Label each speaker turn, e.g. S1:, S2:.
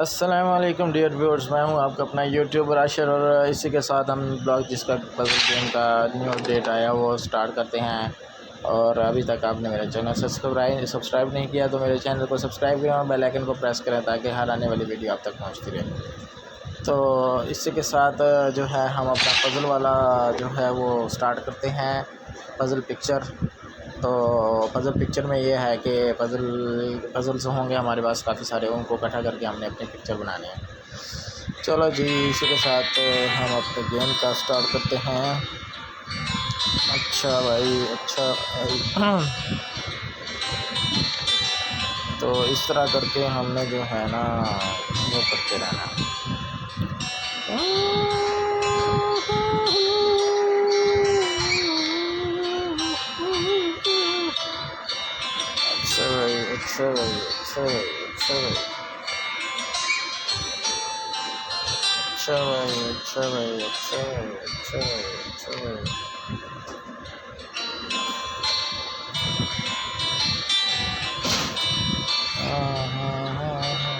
S1: अस्सलामुअलैकुम dear viewers, मैं हूं आपका अपना यूट्यूबर आशिर और इसी के साथ हम ब्लॉग जिसका पजल गेम का न्यू अपडेट आया वो स्टार्ट करते हैं। और अभी तक आपने मेरे चैनल सब्सक्राइब नहीं किया तो मेरे चैनल को सब्सक्राइब करें और बेल आइकन को प्रेस करें ताकि हर आने वाली वीडियो आप तक पहुंचती रहे। तो इसी के साथ जो है हम अपना पज़ल वाला जो है वो स्टार्ट करते हैं, पज़ल पिक्चर। तो पज़ल पिक्चर में ये है कि पज़ल्स होंगे हमारे पास काफ़ी सारे, उनको इकट्ठा करके हमने अपनी पिक्चर बनानी है। चलो जी, इसी के साथ हम अपने गेम का स्टार्ट करते हैं। अच्छा भाई, अच्छा भाई। तो इस तरह करके हमने जो है ना वो करते रहना। अच्छा भाई, अच्छा भाई, अच्छा भाई, अच्छा भाई, अच्छा भाई, अच्छा भाई, अच्छा भाई, अच्छा भाई, अच्छा भाई। हाँ हाँ हाँ हाँ।